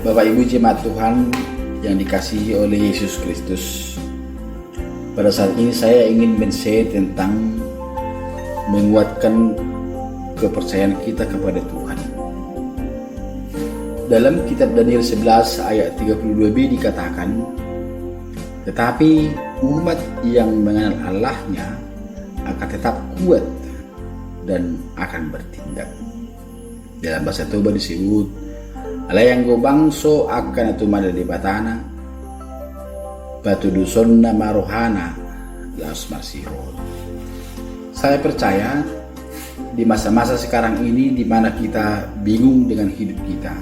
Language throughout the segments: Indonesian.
Bapak Ibu jemaat Tuhan yang dikasihi oleh Yesus Kristus, pada saat ini saya ingin men-share tentang menguatkan kepercayaan kita kepada Tuhan. Dalam kitab Daniel 11 ayat 32b dikatakan, tetapi umat yang mengenal Allahnya akan tetap kuat dan akan bertindak. Dalam bahasa Toba disebut, ala yang go bangso akan atu mada di batana batu dusonna marohana las marsihol. Saya percaya di masa-masa sekarang ini di mana kita bingung dengan hidup kita,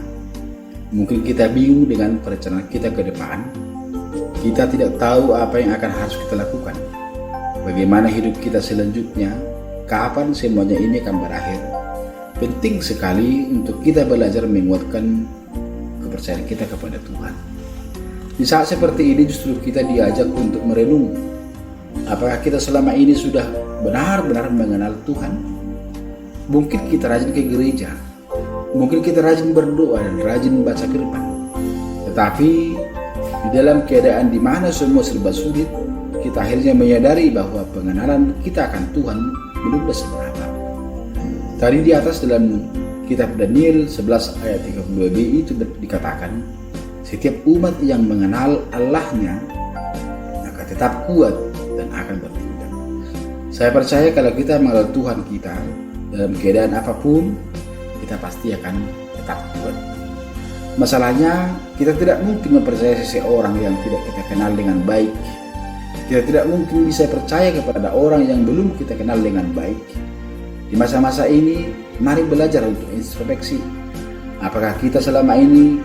mungkin kita bingung dengan perencanaan kita ke depan, kita tidak tahu apa yang akan harus kita lakukan, bagaimana hidup kita selanjutnya, kapan semuanya ini akan berakhir. Penting sekali untuk kita belajar menguatkan kepercayaan kita kepada Tuhan. Di saat seperti ini justru kita diajak untuk merenung, apakah kita selama ini sudah benar-benar mengenal Tuhan? Mungkin kita rajin ke gereja, mungkin kita rajin berdoa dan rajin baca firman, tetapi di dalam keadaan di mana semua serba sulit, kita akhirnya menyadari bahwa pengenalan kita akan Tuhan belum seberapa. Tadi di atas dalam kitab Daniel 11 ayat 32b itu dikatakan, setiap umat yang mengenal Allahnya akan tetap kuat dan akan bertindak. Saya percaya kalau kita mengenal Tuhan kita dalam keadaan apapun, kita pasti akan tetap kuat. Masalahnya, kita tidak mungkin mempercayai seseorang yang tidak kita kenal dengan baik. Kita tidak mungkin bisa percaya kepada orang yang belum kita kenal dengan baik. Di masa-masa ini, mari belajar untuk introspeksi. Apakah kita selama ini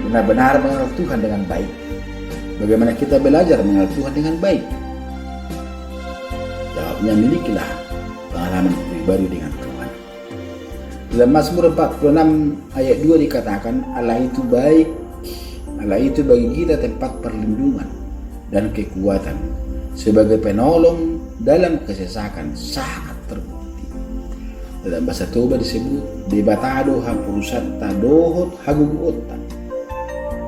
benar-benar mengenal Tuhan dengan baik? Bagaimana kita belajar mengenal Tuhan dengan baik? Jawabnya, milikilah pengalaman pribadi dengan Tuhan. Dalam Mazmur 46 ayat 2 dikatakan, Allah itu baik, Allah itu bagi kita tempat perlindungan dan kekuatan, sebagai penolong dalam kesesakan sangat terbukti. Dalam bahasa Toba disebut, debatado hampurusata dohot haguguotan,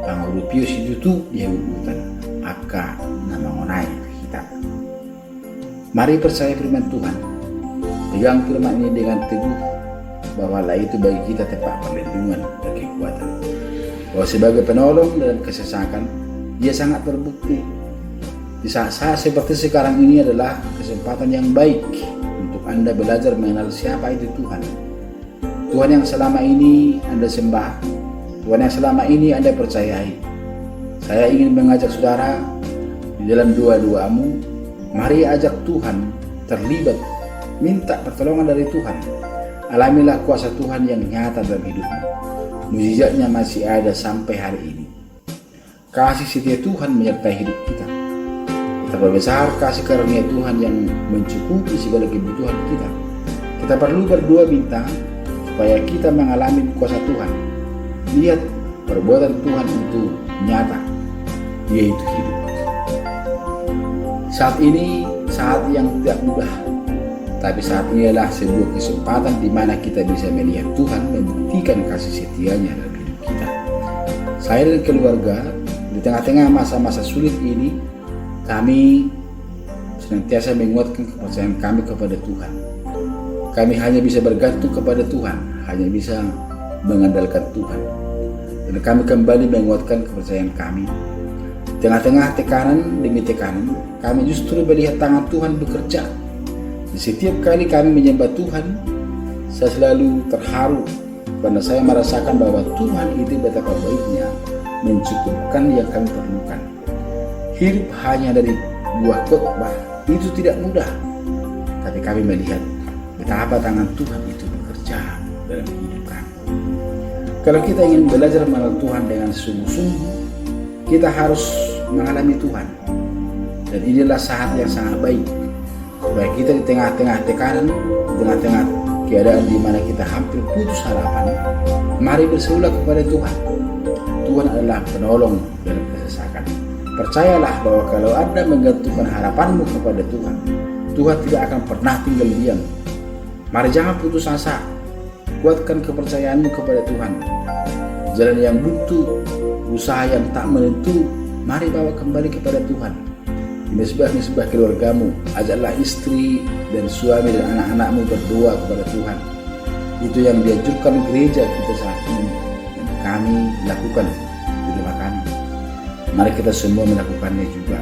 pangurupio sidutu dihagugutan, aka namangonai kita. Mari percaya firman Tuhan, pegang firman ini dengan teguh, bahwa Allah itu bagi kita tempat perlindungan dan kekuatan, bahwa sebagai penolong dalam kesesakan, dia sangat terbukti. Di saat-saat seperti sekarang ini adalah kesempatan yang baik untuk Anda belajar mengenal siapa itu Tuhan. Tuhan yang selama ini Anda sembah, Tuhan yang selama ini Anda percayai. Saya ingin mengajak saudara di dalam doa-doamu, mari ajak Tuhan terlibat, minta pertolongan dari Tuhan. Alamilah kuasa Tuhan yang nyata dalam hidupmu. Mujizatnya masih ada sampai hari ini. Kasih setia Tuhan menyertai hidup kita. Betapa besar kasih karunia Tuhan yang mencukupi segala kebutuhan kita. Kita perlu berdoa minta supaya kita mengalami kuasa Tuhan. Lihat, perbuatan Tuhan itu nyata, yaitu hidup. Saat ini saat yang tidak mudah, tapi saat ini adalah sebuah kesempatan di mana kita bisa melihat Tuhan membuktikan kasih setianya dalam hidup kita. Saya dan keluarga di tengah-tengah masa-masa sulit ini, kami senantiasa menguatkan kepercayaan kami kepada Tuhan. Kami hanya bisa bergantung kepada Tuhan, hanya bisa mengandalkan Tuhan. Dan kami kembali menguatkan kepercayaan kami. Di tengah-tengah tekanan demi tekanan, kami justru melihat tangan Tuhan bekerja. Di setiap kali kami menyembah Tuhan, saya selalu terharu karena saya merasakan bahwa Tuhan itu betapa baiknya mencukupkan yang kami perlukan. Hidup hanya dari buah khotbah itu tidak mudah, tapi kami melihat betapa tangan Tuhan itu bekerja dalam hidup kami. Kalau kita ingin belajar mengenal Tuhan dengan sungguh-sungguh, kita harus mengalami Tuhan. Dan inilah saat yang sangat baik supaya kita di tengah-tengah tekanan, di tengah-tengah keadaan di mana kita hampir putus harapan, mari berserulah kepada Tuhan. Tuhan adalah penolong dalam kesesakan. Percayalah bahwa kalau Anda menggantungkan harapanmu kepada Tuhan, Tuhan tidak akan pernah tinggal diam. Mari jangan putus asa, kuatkan kepercayaanmu kepada Tuhan. Jalan yang buntu usaha yang tak menentu, mari bawa kembali kepada Tuhan. Di mesbah-mesbah keluargamu, ajaklah istri dan suami dan anak-anakmu berdoa kepada Tuhan. Itu yang dianjurkan gereja kita saat ini, dan kami lakukan di rumah kami. Mari kita semua melakukannya juga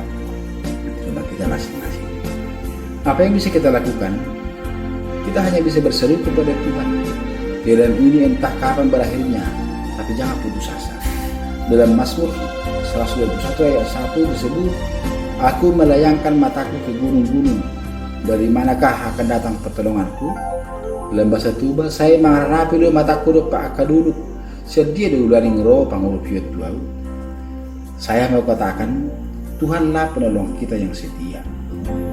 di rumah kita masing-masing. Apa yang bisa kita lakukan? Kita hanya bisa berseru kepada Tuhan. Keadaan ini entah kapan berakhirnya, tapi jangan putus asa. Dalam Mazmur 121 ayat 1 disebut, aku melayangkan mataku ke gunung-gunung, dari manakah akan datang pertolonganku? Dalam bahasa Tuba, saya mengharapi lo mataku depak akaduluk, sedia diularing roh pangulup yut duau. Saya mau katakan, Tuhanlah penolong kita yang setia.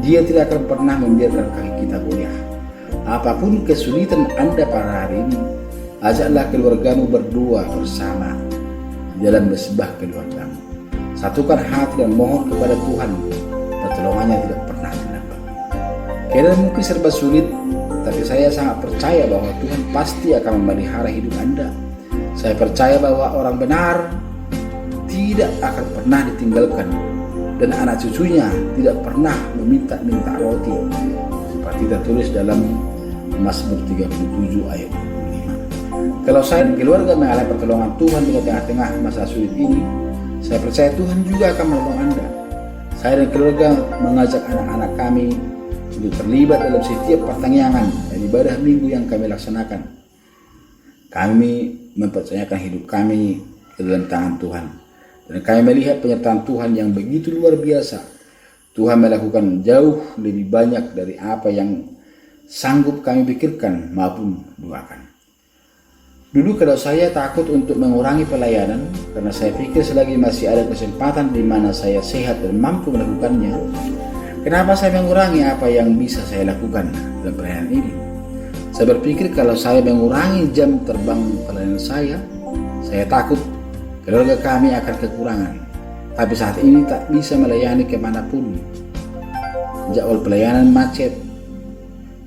Dia tidak akan pernah membiarkan kaki kita goyah. Apapun kesulitan Anda pada hari ini, ajaklah keluargamu berdoa bersama dalam mesbah keluargamu. Satukan hati dan mohon kepada Tuhan, pertolongannya tidak pernah terlambat. Keadaan mungkin serba sulit, tapi saya sangat percaya bahwa Tuhan pasti akan memelihara hidup Anda. Saya percaya bahwa orang benar tidak akan pernah ditinggalkan, dan anak cucunya tidak pernah meminta-minta roti, seperti tertulis dalam Mazmur 37 ayat 25. Kalau saya dan keluarga mengalami pertolongan Tuhan di tengah-tengah masa sulit ini, saya percaya Tuhan juga akan menolong Anda. Saya dan keluarga mengajak anak-anak kami untuk terlibat dalam setiap pertanyaan dan ibadah minggu yang kami laksanakan. Kami mempercayakan hidup kami ke dalam tangan Tuhan, dan kami melihat penyertaan Tuhan yang begitu luar biasa. Tuhan melakukan jauh lebih banyak dari apa yang sanggup kami pikirkan maupun doakan. Dulu kalau saya takut untuk mengurangi pelayanan, karena saya pikir selagi masih ada kesempatan di mana saya sehat dan mampu melakukannya, kenapa saya mengurangi apa yang bisa saya lakukan dalam pelayanan ini? Saya berpikir kalau saya mengurangi jam terbang pelayanan saya takut keluarga kami akan kekurangan. Tapi saat ini tak bisa melayani kemanapun. Jadwal pelayanan macet.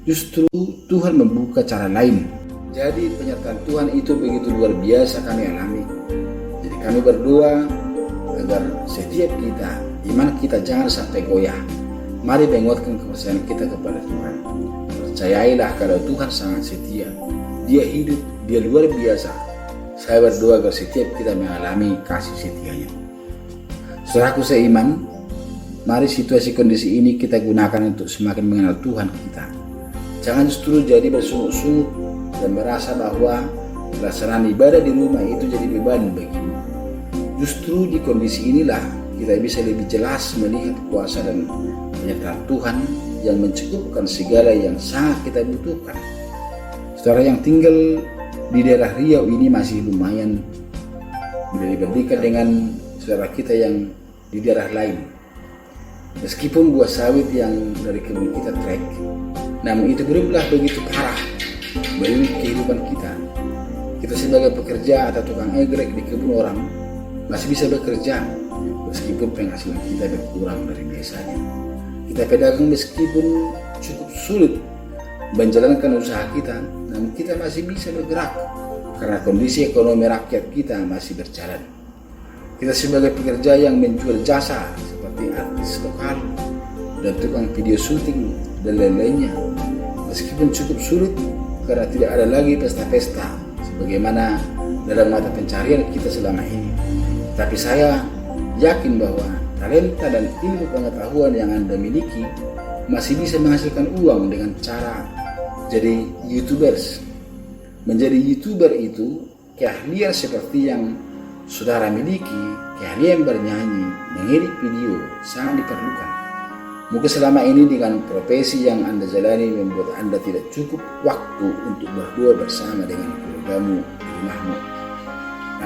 Justru Tuhan membuka cara lain. Jadi penyertaan Tuhan itu begitu luar biasa kami alami. Jadi kami berdoa agar setiap kita, iman kita jangan sampai goyah. Mari menguatkan kepercayaan kita kepada Tuhan. Percayailah kalau Tuhan sangat setia. Dia hidup, dia luar biasa. Saya berdoa agar setiap kita mengalami kasih setianya. Saudaraku seiman, mari situasi kondisi ini kita gunakan untuk semakin mengenal Tuhan kita. Jangan justru jadi bersungut-sungut dan merasa bahwa pelaksanaan ibadah di rumah itu jadi beban bagimu. Justru di kondisi inilah kita bisa lebih jelas melihat kuasa dan penyertaan Tuhan yang mencukupkan segala yang sangat kita butuhkan. Saudara yang tinggal di daerah Riau ini masih lumayan bila dibandingkan dengan saudara kita yang di daerah lain. Meskipun buah sawit yang dari kebun kita trek, namun itu belumlah begitu parah bagi kehidupan kita. Kita sebagai pekerja atau tukang egrek di kebun orang masih bisa bekerja meskipun penghasilan kita berkurang dari biasanya. Kita pedagang meskipun cukup sulit menjalankan usaha kita, namun kita masih bisa bergerak karena kondisi ekonomi rakyat kita masih berjalan. Kita sebagai pekerja yang menjual jasa seperti artis lokal dan tukang video syuting dan lain-lainnya, meskipun cukup sulit karena tidak ada lagi pesta-pesta sebagaimana dalam mata pencarian kita selama ini, tapi saya yakin bahwa talenta dan ilmu pengetahuan yang Anda miliki masih bisa menghasilkan uang dengan cara jadi YouTubers. Menjadi YouTuber itu keahlian seperti yang saudara miliki, keahlian bernyanyi, mengedit video sangat diperlukan. Mungkin selama ini dengan profesi yang Anda jalani membuat Anda tidak cukup waktu untuk berdoa bersama dengan keluargamu di rumahmu.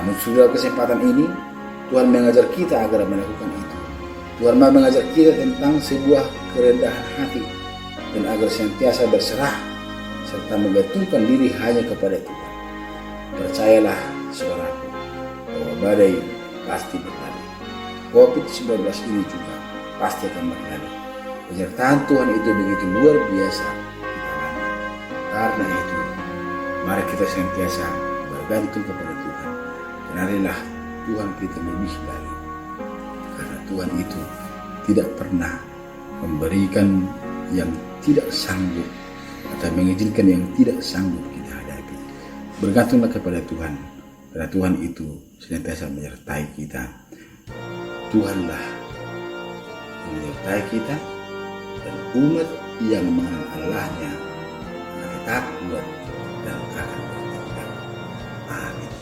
Namun sudah kesempatan ini, Tuhan mengajar kita agar melakukan itu. Tuhan mau mengajar kita tentang sebuah kerendahan hati dan agar senantiasa berserah serta menggantungkan diri hanya kepada Tuhan. Percayalah saudaraku, bahwa badai pasti berlalu. COVID-19 ini juga pasti akan berlalu. Penyertaan Tuhan itu begitu luar biasa kita alami. Karena itu, mari kita senantiasa bergantung kepada Tuhan. Kenalilah Tuhan kita lebih baik. Karena Tuhan itu tidak pernah memberikan yang tidak sanggup atau mengizinkan yang tidak sanggup kita hadapi. Bergantunglah kepada Tuhan, karena Tuhan itu senantiasa menyertai kita. Tuhanlah yang menyertai kita, dan umat yang mengenal Allahnya akan tetap kuat dan akan bertekad. Amin.